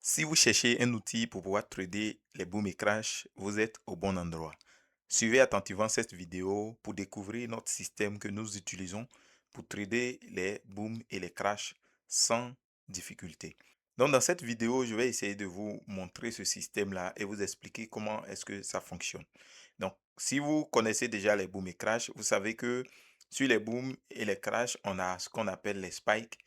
Si vous cherchez un outil pour pouvoir trader les booms et crash, vous êtes au bon endroit. Suivez attentivement cette vidéo pour découvrir notre système que nous utilisons pour trader les booms et les crashs sans difficulté. Donc dans cette vidéo, je vais essayer de vous montrer ce système-là et vous expliquer comment est-ce que ça fonctionne. Donc si vous connaissez déjà les booms et crashs, vous savez que sur les booms et les crashs, on a ce qu'on appelle les spikes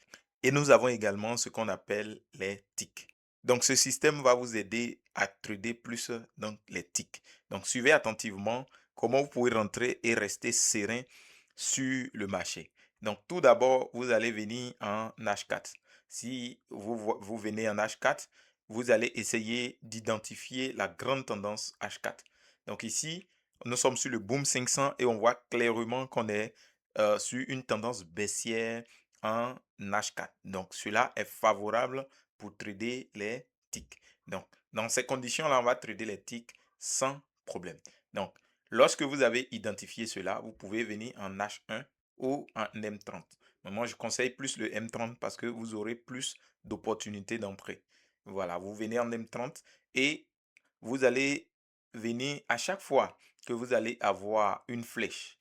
et nous avons également ce qu'on appelle les ticks. Donc, ce système va vous aider à trader plus dans les ticks. Donc, suivez attentivement comment vous pouvez rentrer et rester serein sur le marché. Donc, tout d'abord, vous allez venir en H4. Si vous venez en H4, vous allez essayer d'identifier la grande tendance H4. Donc, ici, nous sommes sur le Boom 500 et on voit clairement qu'on est sur une tendance baissière en H4. Donc, cela est favorable pour trader les ticks. Donc, dans ces conditions-là, on va trader les ticks sans problème. Donc, lorsque vous avez identifié cela, vous pouvez venir en H1 ou en M30. Mais moi, je conseille plus le M30 parce que vous aurez plus d'opportunités d'entrée. Voilà, vous venez en M30 et vous allez venir à chaque fois que vous allez avoir une flèche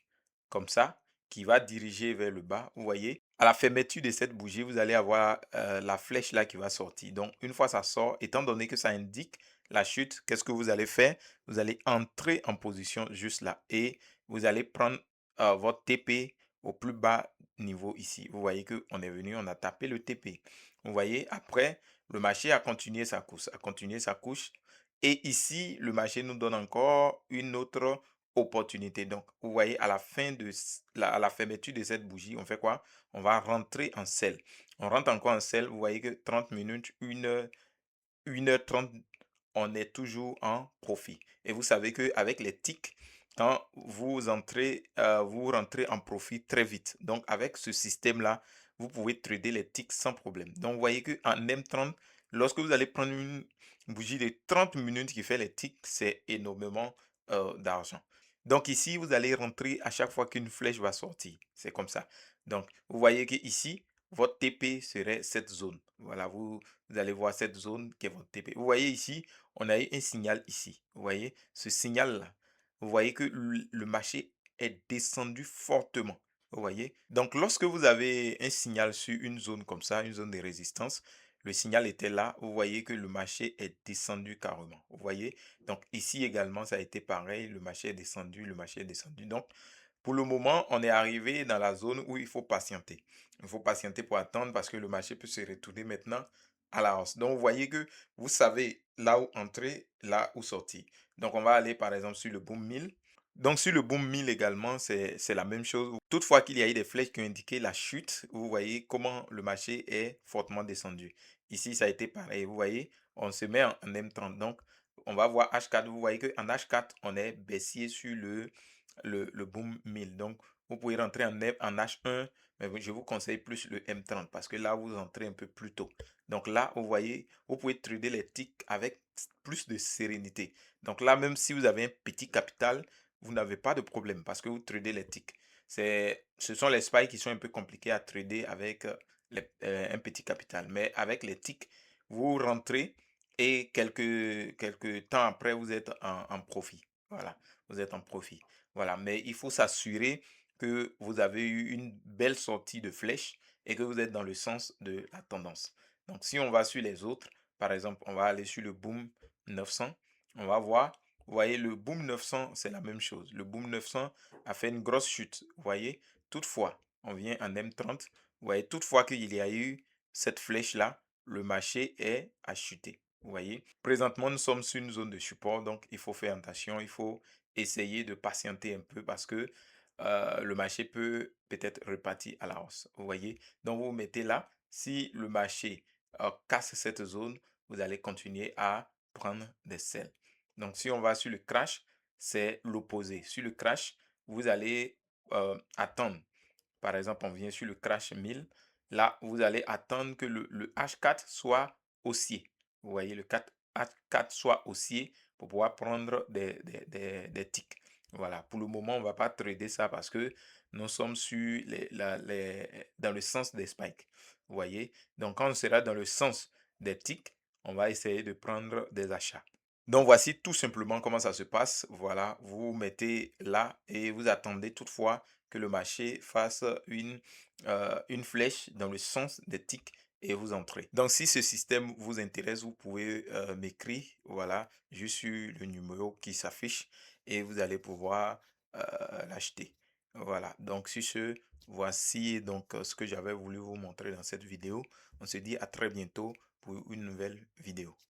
comme ça qui va diriger vers le bas. Vous voyez, à la fermeture de cette bougie, vous allez avoir la flèche là qui va sortir. Donc, une fois ça sort, étant donné que ça indique la chute, qu'est-ce que vous allez faire? Vous allez entrer en position juste là et vous allez prendre votre TP au plus bas niveau ici. Vous voyez qu'on est venu, on a tapé le TP. Vous voyez, après, le marché a continué sa course, a continué sa course. Et ici, le marché nous donne encore une autre opportunité. Donc, vous voyez, à la fin de à la fermeture de cette bougie, on fait quoi? On va rentrer en sell. On rentre encore en sell. Vous voyez que 30 minutes, 1 heure, 1h30, on est toujours en profit. Et vous savez qu'avec les ticks, quand vous entrez, vous rentrez en profit très vite. Donc, avec ce système-là, vous pouvez trader les ticks sans problème. Donc, vous voyez qu'en M30, lorsque vous allez prendre une bougie de 30 minutes qui fait les ticks, c'est énormément d'argent. Donc, ici, vous allez rentrer à chaque fois qu'une flèche va sortir. C'est comme ça. Donc, vous voyez qu'ici, votre TP serait cette zone. Voilà, vous allez voir cette zone qui est votre TP. Vous voyez ici, on a eu un signal ici. Vous voyez ce signal-là. Vous voyez que le marché est descendu fortement. Vous voyez? Donc, lorsque vous avez un signal sur une zone comme ça, une zone de résistance, le signal était là. Vous voyez que le marché est descendu carrément. Vous voyez? Donc, ici également, ça a été pareil. Le marché est descendu, le marché est descendu. Donc, pour le moment, on est arrivé dans la zone où il faut patienter. Il faut patienter pour attendre parce que le marché peut se retourner maintenant à la hausse. Donc, vous voyez que vous savez là où entrer, là où sortir. Donc, on va aller par exemple sur le boom 1000. Donc, sur le boom 1000 également, c'est la même chose. Toutefois qu'il y a eu des flèches qui ont indiqué la chute, vous voyez comment le marché est fortement descendu. Ici, ça a été pareil. Vous voyez, on se met en M30. Donc, on va voir H4. Vous voyez qu'en H4, on est baissier sur le boom 1000. Donc, vous pouvez rentrer en H1, mais je vous conseille plus le M30 parce que là, vous entrez un peu plus tôt. Donc là, vous voyez, vous pouvez trader les ticks avec plus de sérénité. Donc là, même si vous avez un petit capital, vous n'avez pas de problème parce que vous tradez les ticks. Ce sont les spikes qui sont un peu compliqués à trader avec un petit capital. Mais avec les ticks, vous rentrez et quelques temps après, vous êtes en profit. Voilà, vous êtes en profit. Voilà, mais il faut s'assurer que vous avez eu une belle sortie de flèche et que vous êtes dans le sens de la tendance. Donc, si on va sur les autres, par exemple, on va aller sur le boom 900, on va voir, vous voyez, le boom 900, c'est la même chose. Le boom 900 a fait une grosse chute, vous voyez. Toutefois, on vient en M30, vous voyez, toutefois qu'il y a eu cette flèche-là, le marché est à chuter. Vous voyez, présentement, nous sommes sur une zone de support, donc il faut faire attention, il faut essayer de patienter un peu parce que le marché peut-être repartir à la hausse. Vous voyez? Donc, vous vous mettez là. Si le marché casse cette zone, vous allez continuer à prendre des sels. Donc, si on va sur le crash, c'est l'opposé. Sur le crash, vous allez attendre. Par exemple, on vient sur le crash 1000. Là, vous allez attendre que le H4 soit haussier. Vous voyez, le H4 soit haussier pour pouvoir prendre des ticks. Voilà, pour le moment, on ne va pas trader ça parce que nous sommes sur dans le sens des spikes. Vous voyez, donc quand on sera dans le sens des ticks, on va essayer de prendre des achats. Donc voici tout simplement comment ça se passe. Voilà, vous mettez là et vous attendez toutefois que le marché fasse une flèche dans le sens des ticks et vous entrez. Donc si ce système vous intéresse, vous pouvez m'écrire, voilà, juste sur le numéro qui s'affiche et vous allez pouvoir l'acheter. Voilà, donc sur ce, voici donc ce que j'avais voulu vous montrer dans cette vidéo. On se dit à très bientôt pour une nouvelle vidéo.